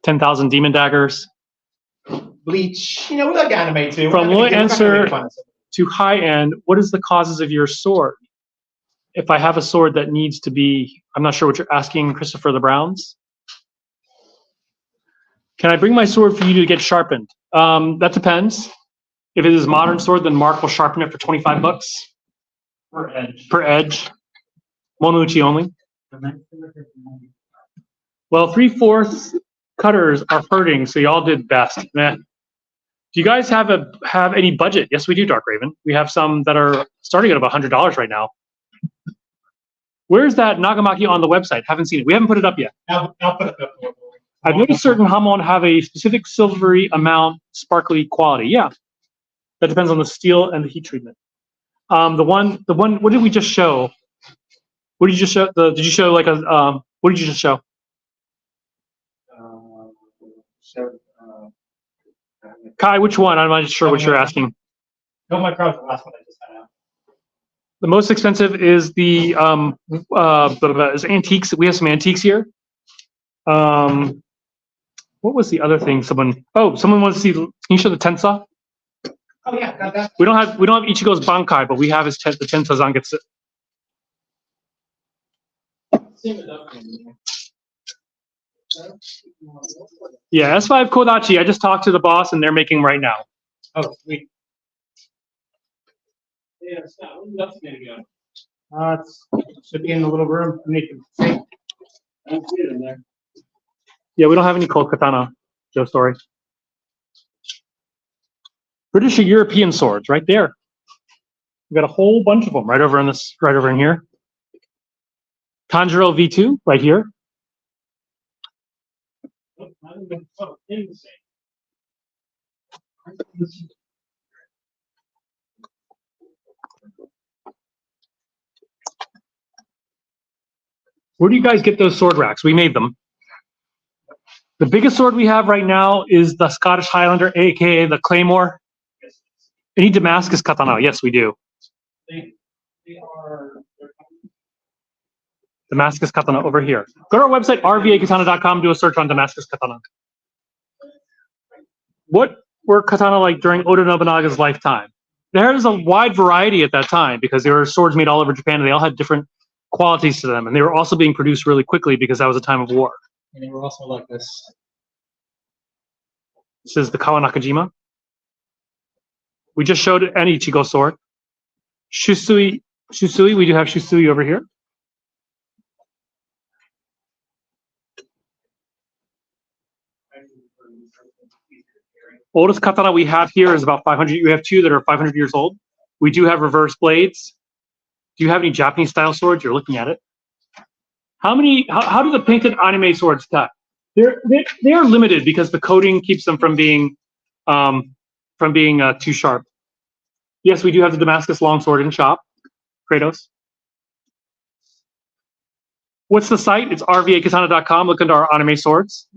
10,000 demon daggers. Bleach. You know, we like anime too. From low answer to high end, what is the causes of your sword? If I have a sword that needs to be, I'm not sure what you're asking, Christopher the Browns. Can I bring my sword for you to get sharpened? That depends. If it is a modern sword, then Mark will sharpen it for 25 bucks. Per edge. Per edge. Monouchi only. Well, 3/4 cutters are hurting, so y'all did best. Meh. Do you guys have any budget? Yes, we do, Dark Raven. We have some that are starting at about $100 right now. Where's that Nagamaki on the website? Haven't seen it. We haven't put it up yet. I'll put it up. I've noticed certain hamon have a specific silvery amount, sparkly quality. Yeah, that depends on the steel and the heat treatment. The one. What did we just show? What did you just show? Did you show like a? What did you just show? Kai, which one? I'm not sure what you're asking. No, my crowd, the last one I just had out. The most expensive is the is antiques. We have some antiques here. What was the other thing? Someone wants to see. Can you show the Tensa? Oh yeah, got that. We don't have Ichigo's Bankai, but we have the Tensa Zangetsu. Yeah, S5 Kodachi. I just talked to the boss, and they're making right now. Oh, sweet. Yeah, Scott, when that's gonna go? It should be in the little room underneath the sink. I don't see it in there. Yeah, we don't have any cold katana, Joe. Sorry. British or European swords, right there. We got a whole bunch of them right over in here. Tanjiro V2, right here. Where do you guys get those sword racks? We made them. The biggest sword we have right now is the Scottish Highlander, aka the Claymore. Any Damascus katana? Yes, we do. They are. Damascus katana over here. Go to our website, rvakatana.com, do a search on Damascus katana. What were katana like during Oda Nobunaga's lifetime? There is a wide variety at that time because there were swords made all over Japan and they all had different qualities to them. And they were also being produced really quickly because that was a time of war. And they were also like this. This is the Kawanakajima. We just showed an Ichigo sword. Shusui, we do have Shusui over here. Oldest katana we have here is about 500. We have two that are 500 years old. We do have reverse blades. Do you have any Japanese style swords? You're looking at it. How do the painted anime swords cut? They are limited because the coating keeps them from being too sharp. Yes, we do have the Damascus longsword in shop. Kratos. What's the site? It's rvakatana.com. Look under our anime swords.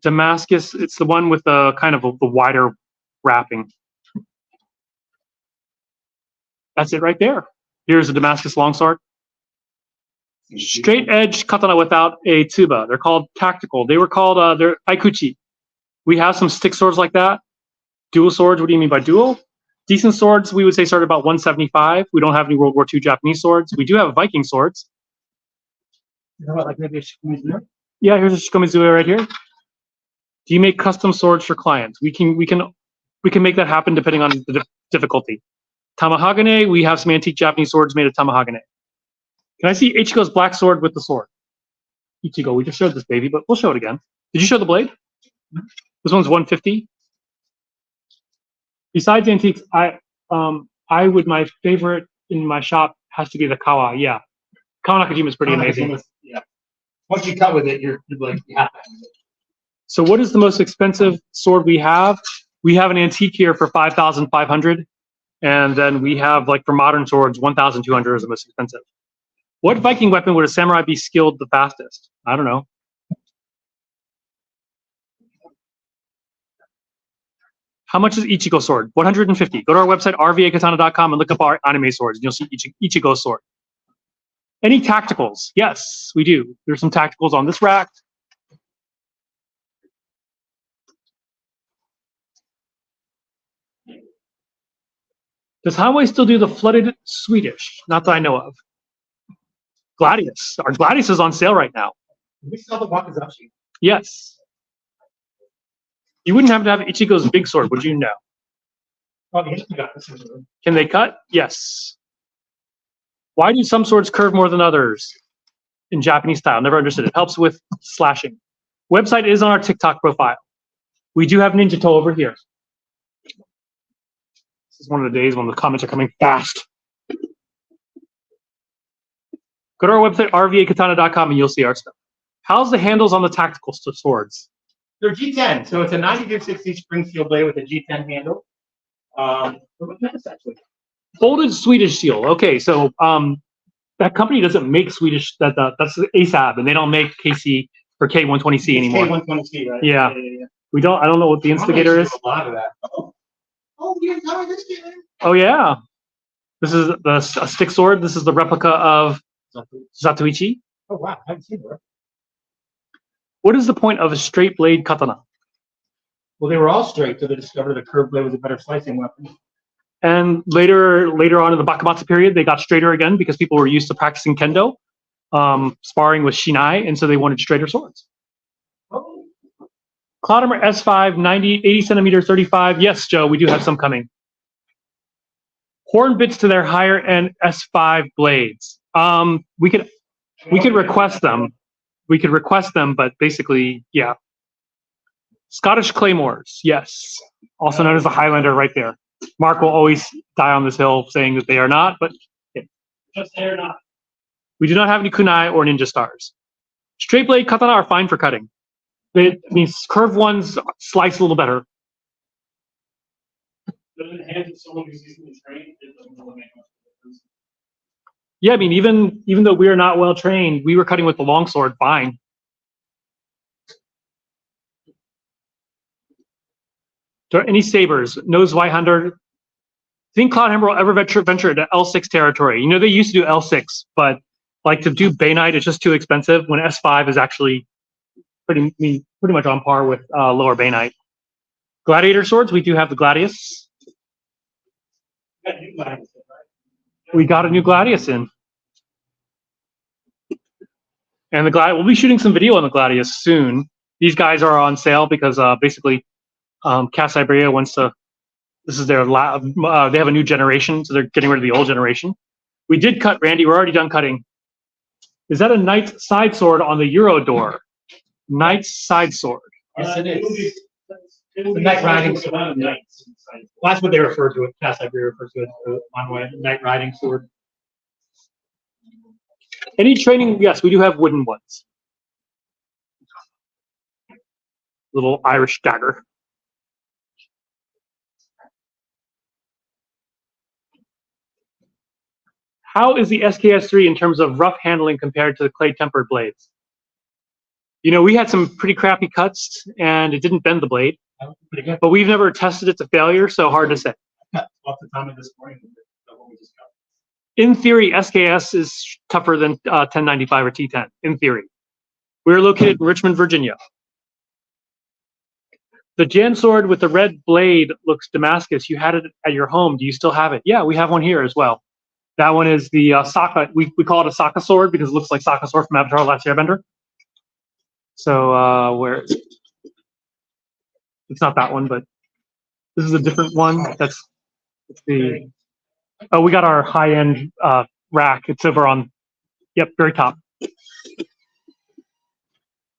Damascus, it's the one with the kind of the wider wrapping. That's it right there. Here's a Damascus longsword. Straight edge katana without a tsuba. They're called tactical. They were called they're aikuchi. We have some stick swords like that. Dual swords. What do you mean by dual? Decent swords, we would say, start about 175. We don't have any World War II Japanese swords. We do have Viking swords. You know what, like maybe a Shikomizu? Yeah, here's a Shikomizu right here. Do you make custom swords for clients? We can make that happen depending on the difficulty. Tamahagane, we have some antique Japanese swords made of Tamahagane. Can I see Ichigo's black sword with the sword? Ichigo, we just showed this baby, but we'll show it again. Did you show the blade? This one's 150. Besides antiques, my favorite in my shop has to be the Kawa. Yeah, Kawa Nakajima is pretty amazing. Yeah. Once you cut with it, you're like, yeah. So what is the most expensive sword we have? We have an antique here for 5,500, and then we have, like, for modern swords, 1,200 is the most expensive. What Viking weapon would a samurai be skilled the fastest? I don't know. How much is Ichigo sword? 150. Go to our website, rvakatana.com, and look up our anime swords, and you'll see Ichigo sword. Any tacticals? Yes, we do. There's some tacticals on this rack. Does Hanwei still do the flooded Swedish? Not that I know of. Gladius. Our Gladius is on sale right now. We sell the wakazashi. Yes. You wouldn't have to have Ichigo's big sword, would you? No. Oh, the Ichigo got this one. Can they cut? Yes. Why do some swords curve more than others in Japanese style? Never understood. It helps with slashing. Website is on our TikTok profile. We do have Ninja Toe over here. This is one of the days when the comments are coming fast. Go to our website, rvakatana.com, and you'll see our stuff. How's the handles on the tactical swords? They're G10, so it's a 9260 spring steel blade with a G10 handle. What's this actually? Folded Swedish steel. Okay, so that company doesn't make Swedish. That's ASAB, and they don't make KC or K120C anymore. K120C, right? Yeah. We don't. I don't know what the instigator is. A lot of that. Oh, you didn't tell me this kid. Oh yeah. This is a stick sword. This is the replica of Zatoichi. Oh wow, I haven't seen it. What is the point of a straight blade katana? Well, they were all straight, so they discovered a curved blade was a better slicing weapon. And later on in the Bakamatsu period, they got straighter again because people were used to practicing kendo, sparring with shinai, and so they wanted straighter swords. Oh. Cloudhammer S5, 80 centimeter, 35. Yes, Joe, we do have some coming. Horn bits to their higher end S5 blades. We could request them. We could request them, but basically, yeah. Scottish claymores, yes. Also known as the Highlander right there. Mark will always die on this hill saying that they are not, but yeah. Just they are not. We do not have any kunai or ninja stars. Straight blade katana are fine for cutting. These curved ones slice a little better. But in the hands of someone who's easily trained, it doesn't really make much difference. Yeah, I mean, even though we are not well trained, we were cutting with the longsword fine. Any sabers? No Zweihander. Think Cloudhammer will ever venture into L6 territory? You know, they used to do L6, but like to do Bainite, it's just too expensive. When S5 is actually pretty much on par with lower Bainite. Gladiator swords, we do have the Gladius. We got a new Gladius in. And the Gladius, we'll be shooting some video on the Gladius soon. These guys are on sale because basically Cast Iberia wants to, this is their, they have a new generation, so they're getting rid of the old generation. We did cut, Randy, we're already done cutting. Is that a knight's side sword on the Euro door? Knight's side sword. Yes, it is. The night riding sword. That's what they refer to it. Past Iberia refers to it on way. Night riding sword. Any training? Yes, we do have wooden ones. Little Irish dagger. How is the SKS3 in terms of rough handling compared to the clay tempered blades? You know, we had some pretty crappy cuts and it didn't bend the blade, but we've never tested it to failure, so hard to say. Off the time of this morning, what we just got. In theory, SKS is tougher than 1095 or T10, in theory. We're located in Richmond, Virginia. The Jan sword with the red blade looks Damascus. You had it at your home. Do you still have it? Yeah, we have one here as well. That one is the Sokka. We call it a Sokka sword because it looks like Sokka sword from Avatar: Last Airbender. So where is it? It's not that one, but this is a different one. It's the. Oh, we got our high-end rack. It's over on. Yep, very top.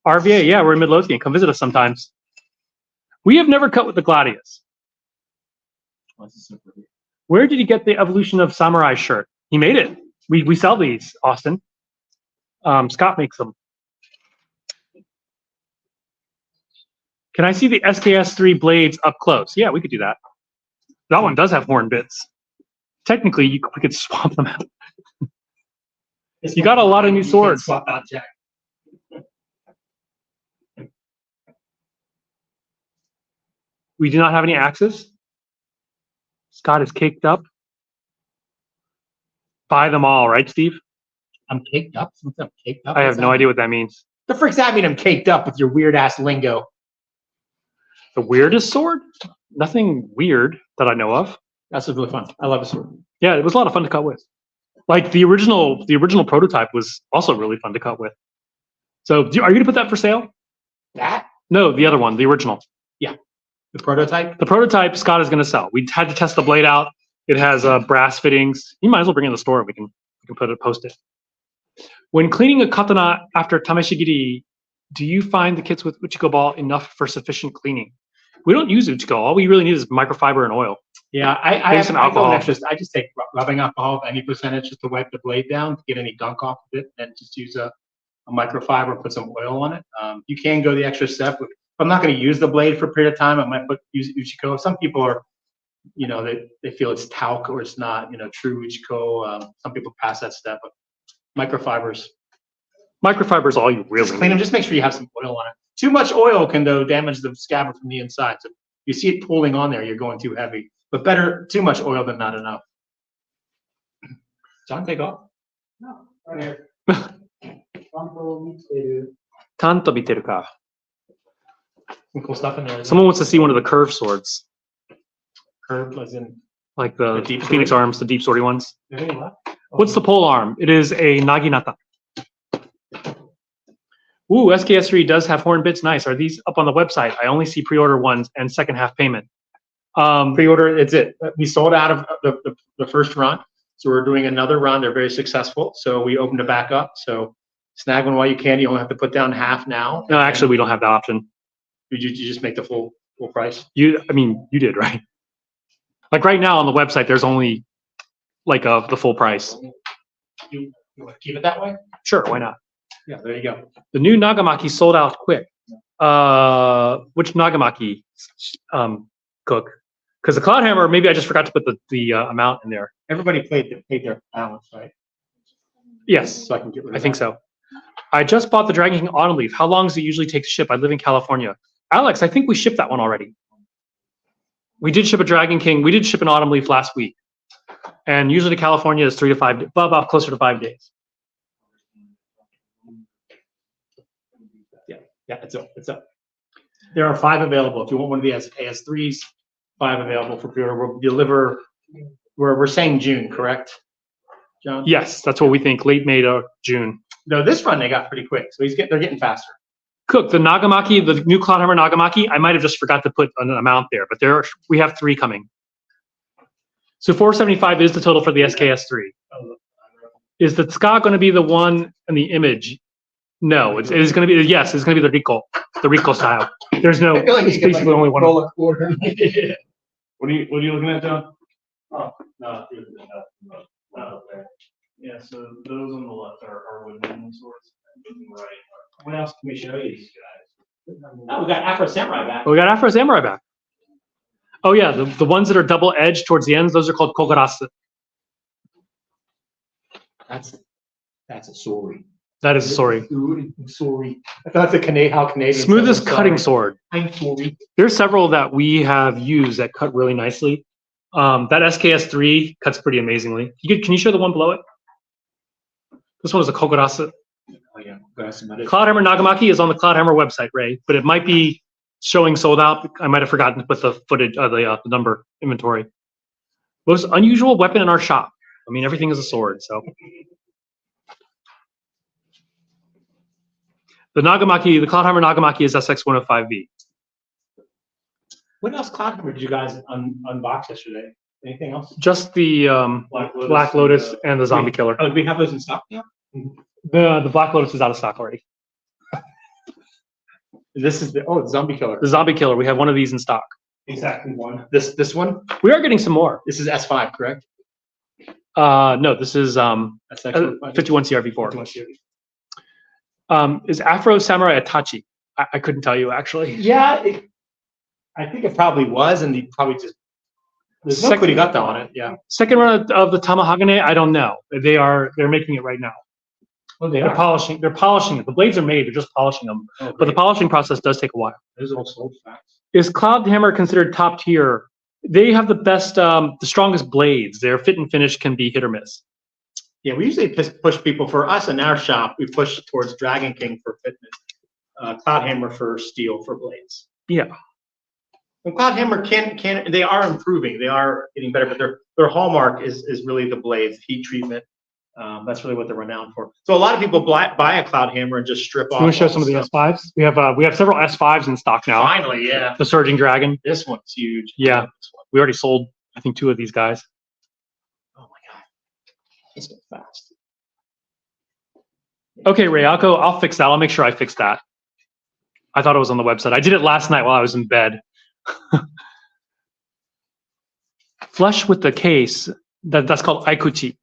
RVA, yeah, we're in Midlothian. Come visit us sometimes. We have never cut with the Gladius. Where did he get the evolution of samurai shirt? He made it. We sell these, Austin. Scott makes them. Can I see the SKS3 blades up close? Yeah, we could do that. That one does have horn bits. Technically, we could swap them out. You got a lot of new swords. Swap out Jack. We do not have any axes. Scott is caked up. Buy them all, right, Steve? I'm caked up. I'm caked up. I have no idea what that means. The frick's that mean? I'm caked up with your weird ass lingo. The weirdest sword? Nothing weird that I know of. That's really fun. I love a sword. Yeah, it was a lot of fun to cut with. Like the original prototype was also really fun to cut with. So, are you going to put that for sale? That? No, the other one, the original. Yeah. The prototype? The prototype Scott is going to sell. We had to test the blade out. It has brass fittings. You might as well bring it in the store and we can post it. When cleaning a katana after tameshigiri, do you find the kits with Uchiko ball enough for sufficient cleaning? We don't use Uchiko. All we really need is microfiber and oil. Yeah, I have some alcohol. I just take rubbing alcohol of any percentage just to wipe the blade down to get any gunk off of it, and just use a microfiber, put some oil on it. You can go the extra step. If I'm not going to use the blade for a period of time, I might use Uchiko. Some people are, they feel it's talc or it's not, true Uchiko. Some people pass that step. But microfibers Microfiber is all you really Just clean them. Just make sure you have some oil on it. Too much oil can, though, damage the scabbard from the inside. So you see it pulling on there, you're going too heavy. But better too much oil than not enough. John, take off. No, right here. Tanto biteru ka. Some cool stuff in there. Someone wants to see one of the curved swords, Curved, as in like the deep Phoenix sword? arms, the deep swordy ones. what? What's the pole arm? It is a naginata. Ooh, SKS3 does have horn bits. Nice. Are these up on the website? I only see pre-order ones and second half payment. Pre-order, it's it. We sold out of the first run. So we're doing another run. They're very successful. So we opened it back up. So snag one while you can. You only have to put down half now. No, actually, we don't have that option. You just make the full price. You did, right? Like right now on the website, there's only like the full price. You want to keep it that way? Sure, why not? Yeah, there you go. The new Nagamaki sold out quick. Which Nagamaki, Cook? Because the Cloud Hammer, maybe I just forgot to put the amount in there. Everybody paid their balance, right? Yes, So I can get rid of I think so. I just bought the Dragon King Autumn Leaf. How long does it usually take to ship? I live in California. Alex, I think we shipped that one already. We did ship a Dragon King. We did ship an Autumn Leaf last week. And usually California is 3 to 5, about closer to 5 days. Yeah, it's up. There are 5 available. If you want one of the AS3s, 5 available for pre-order. We'll deliver. We're saying June, correct, John? Yes, that's what we think. Late May to June. No, this run they got pretty quick, so they're getting faster. Cook, the Nagamaki, the new Cloud Hammer Nagamaki, I might have just forgot to put an amount there, but we have 3 coming. So 475 is the total for the SKS3. Is the Ska going to be the one in the image? No, it is going to be, yes, it's going to be the Rico style. There's no, I feel like it's you could, basically only one. roll a quarter. What are you looking at, John? Oh, no, okay. Yeah, so those on the left are woodland swords. Right. What else can we show you these guys? Oh, we got Afro Samurai back. Oh, we got Afro Samurai back. Oh yeah, the ones that are double edged towards the ends, those are called kogarasu. That's a sorry. That is sorry. Sorry. I thought that's how Canadians. Smoothest cutting sword. I'm sorry. There's several that we have used that cut really nicely. That SKS3 cuts pretty amazingly. Can you show the one below it? This one is a kogarasu. Oh yeah, Cloudhammer Nagamaki is on the Cloudhammer website, Ray, but it might be showing sold out. I might have forgotten to put the footage, the number inventory. Most unusual weapon in our shop. I mean, everything is a sword, so. The Cloudhammer Nagamaki is SX105V. What else Cloudhammer did you guys unbox yesterday? Anything else? Just the Black Lotus and the Zombie Killer. Oh, do we have those in stock now? The Black Lotus is out of stock already. This is the Zombie Killer. The Zombie Killer, we have one of these in stock. Exactly one. This one? We are getting some more. This is S5, correct? No, this is That's 51 CRV4. Is Afro Samurai Itachi? I couldn't tell you actually. Yeah, I think it probably was, and they probably just there's no Kurigata on it. Yeah. Second run of the Tamahagane, I don't know. They're making it right now. Well, They're polishing it. The blades are made, they're just polishing them. But the polishing process does take a while. Those are all sold fast. Is Cloudhammer considered top tier? They have the best, the strongest blades. Their fit and finish can be hit or miss. Yeah, we usually push people. For us in our shop, we push towards Dragon King for fitness, Cloudhammer for steel for blades. Yeah. And Cloudhammer can they are improving. They are getting better, but their hallmark is really the blades, heat treatment. That's really what they're renowned for. So a lot of people buy a Cloudhammer and just strip off. Can we show some of the S5s? We have several S5s in stock now. Finally, yeah. The Surging Dragon. This one's huge. Yeah. We already sold, I think, 2 of these guys. Oh my god, it's so fast. Okay, Ray, I'll fix that. I'll make sure I fix that. I thought it was on the website. I did it last night while I was in bed. Flush with the case. That's called Aikuchi.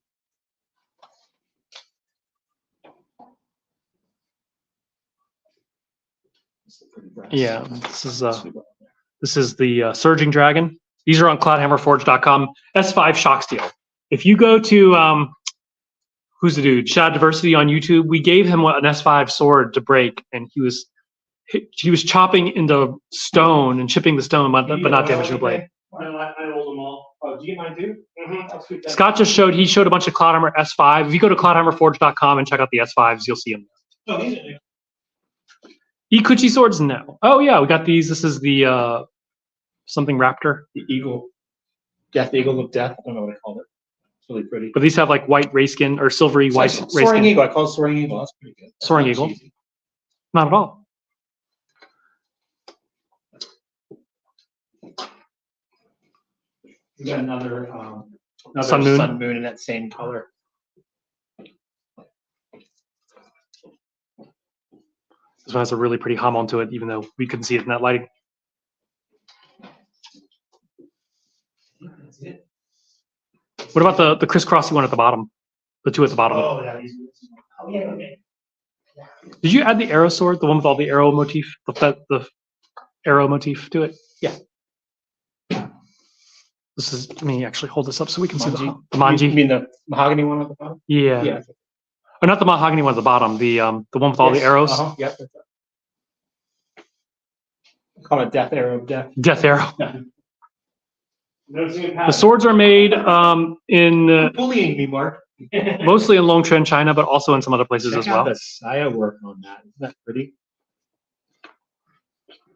Yeah, this is the Surging Dragon. These are on CloudhammerForge.com. S5 shock steel. If you go to who's the dude? Shad Diversity on YouTube. We gave him an S5 sword to break, and he was chopping into stone and chipping the stone, but not damaging the blade. I rolled them all. Oh, did you get mine too? Mm-hmm. Scott just showed a bunch of Cloudhammer S5. If you go to CloudhammerForge.com and check out the S5s, you'll see them. Oh, these are new. Ikuchi swords? No. Oh yeah, we got these. This is the something raptor. The eagle, Death Eagle of Death. I don't know what I called it. It's really pretty. But these have like white ray skin or silvery white ray Soaring skin. Eagle. I call it Soaring Eagle. That's pretty good. Soaring Eagle. Cheesy. Not at all. We got another Sun Moon. Sun Moon in that same color. This one has a really pretty hum onto it, even though we couldn't see it in that lighting. That's it. What about the crisscrossy one at the bottom? The 2 at the bottom. Oh, yeah. Oh, yeah. Okay. Did you add the arrow sword, the one with all the arrow motif, the arrow motif to it? Yeah. This is, let me actually hold this up so we can see the You manji. mean the mahogany one at the bottom? Yeah. Yeah. Or not the mahogany one at the bottom, the one with all the arrows. Yep. Call it Death Arrow of Death. Death arrow. Noticing a The pattern. swords are made in Bullying me, Mark. mostly in Longchuan, China, but also in some other places as Check out well. the Saya work on that. Isn't that pretty?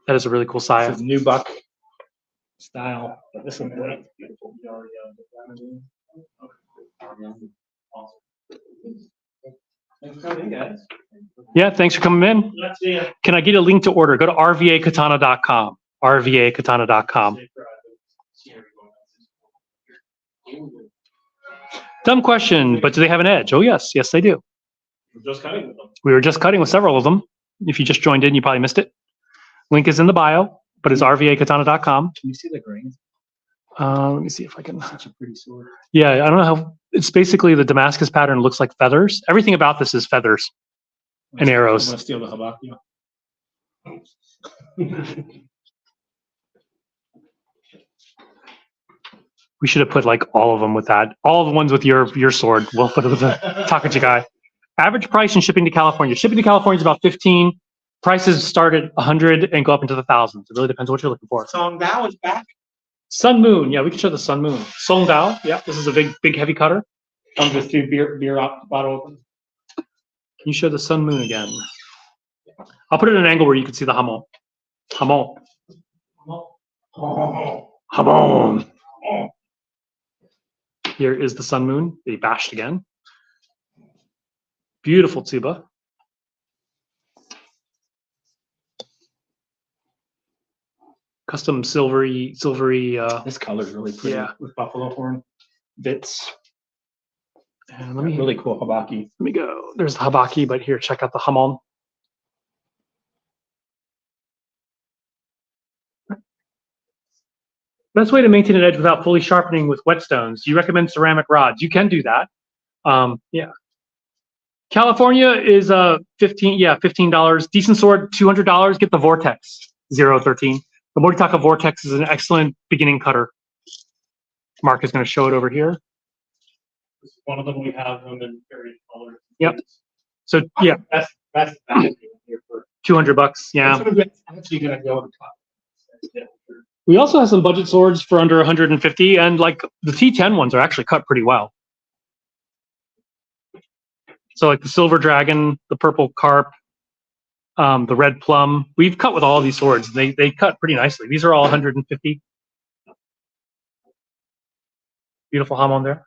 That is a really cool This saya. is nubuck style. But this one's really beautiful. Thanks for coming in, guys. Yeah, thanks for coming in. Let's see. Can I get a link to order? Go to rvakatana.com. rvakatana.com. Dumb question, but do they have an edge? Oh, yes. Yes, they do. We're just cutting with them. We were just cutting with several of them. If you just joined in, you probably missed it. Link is in the bio, but it's rvakatana.com. Can you see the grain? Let me see if I can. Such a pretty sword. Yeah, I don't know how. It's basically the Damascus pattern looks like feathers. Everything about this is feathers and arrows. I'm gonna steal the habaki. We should have put like all of them with that. All the ones with your sword. We'll put it with the Takachi guy. Average price and shipping to California. Shipping to California is about 15. Prices start at 100 and go up into the thousands. It really depends on what you're looking for. Song Dao is back. Sun Moon. Yeah, we can show the Sun Moon. Song Dao. Yeah, this is a big heavy cutter. Comes with 2 beer bottle open. Can you show the Sun Moon again? I'll put it in an angle where you can see the hamon. Hamon. Hamon. Here is the Sun Moon. They bashed again. Beautiful tsuba. Custom silvery. This color's really pretty. Yeah. With buffalo horn bits. And let me Really cool habaki. Let me go. There's the habaki, but here, check out the hamon. Best way to maintain an edge without fully sharpening with whetstones. Do you recommend ceramic rods? You can do that. Yeah. California is $15. Decent sword, $200. Get the Vortex 013. The Moritaka Vortex is an excellent beginning cutter. Mark is going to show it over here. One of them, we have them in various colors. Yep. So yeah, That's here for. $200. Yeah. That's actually gonna go in the top. Yeah, sure. We also have some budget swords for under 150, and like the T10 ones are actually cut pretty well. So like the Silver Dragon, the Purple Carp, the Red Plum. We've cut with all these swords. They cut pretty nicely. These are all 150. Beautiful hamon there.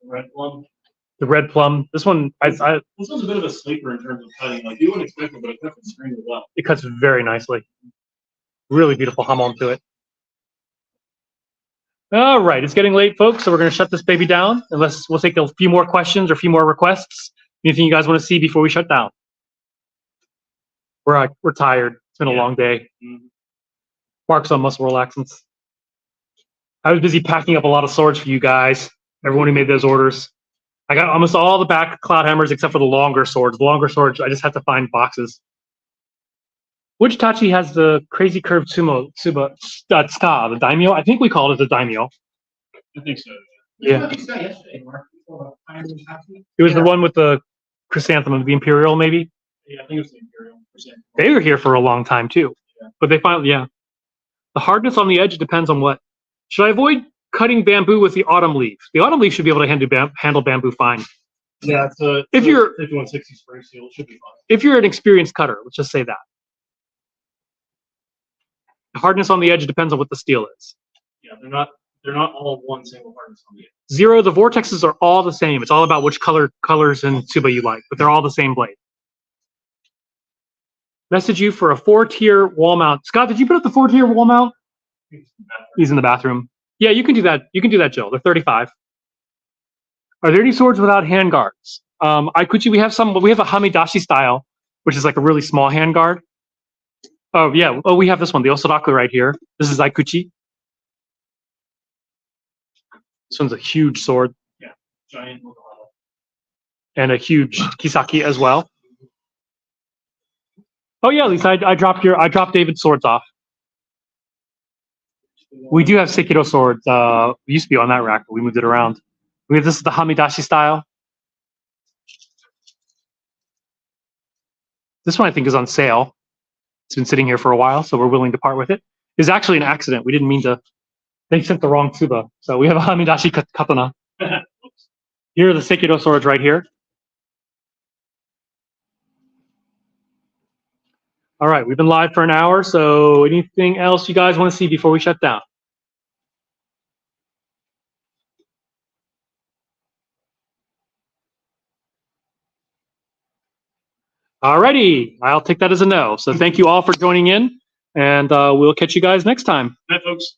Red Plum. The Red Plum. This one, This one's a bit of a sleeper in terms of cutting. Like you wouldn't expect it, but it cuts extremely well. it cuts very nicely. Really beautiful hamon to it. All right, it's getting late, folks, so we're going to shut this baby down. Unless we'll take a few more questions or a few more requests. Anything you guys want to see before we shut down? We're tired. It's been a long day. Mhm. Mark's on muscle relaxants. I was busy packing up a lot of swords for you guys. Everyone who made those orders. I got almost all the back cloud hammers except for the longer swords. The longer swords, I just had to find boxes. Which Tachi has the crazy curved tsuba, the daimyo? I think we call it the daimyo. I think so. Yeah. What you got yesterday, Mark? It was the one with the chrysanthemum, the imperial, maybe. Yeah, I think it was the Imperial percent. They were here for a long time too, but they finally, yeah. The hardness on the edge depends on what. Should I avoid cutting bamboo with the autumn leaf? The autumn leaf should be able to handle bamboo fine. Yeah, it's a If you're 5160 spring steel, it should be fine. if you're an experienced cutter, let's just say that. The hardness on the edge depends on what the steel is. Yeah, they're not all one single hardness on the edge. 0, the vortexes are all the same. It's all about which colors and tsuba you like, but they're all the same blade. Message you for a 4-tier wall mount. Scott, did you put up the 4-tier wall mount? He's in the bathroom. Yeah, you can do that. You can do that, Jill. They're 35. Are there any swords without handguards? Aikuchi, we have some, but we have a Hamidashi style, which is like a really small handguard. Oh yeah. Oh, we have this one, the Osoraku right here. This is Aikuchi. This one's a huge sword Giant. and a huge Kisaki as well. Oh yeah, Lisa, I dropped David's swords off. We do have Sekiro swords. We used to be on that rack, but we moved it around. This is the Hamidashi style. This one I think is on sale. It's been sitting here for a while, so we're willing to part with it. It's actually an accident. We didn't mean to. They sent the wrong tsuba. So we have a Hamidashi katana. Here are the Sekiro swords right here. All right, we've been live for an hour, so anything else you guys want to see before we shut down? All righty, I'll take that as a no. So thank you all for joining in, and we'll catch you guys next time. Night, folks.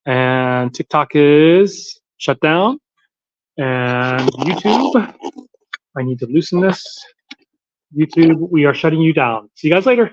And TikTok is shut down. And YouTube, I need to loosen this. YouTube, we are shutting you down. See you guys later.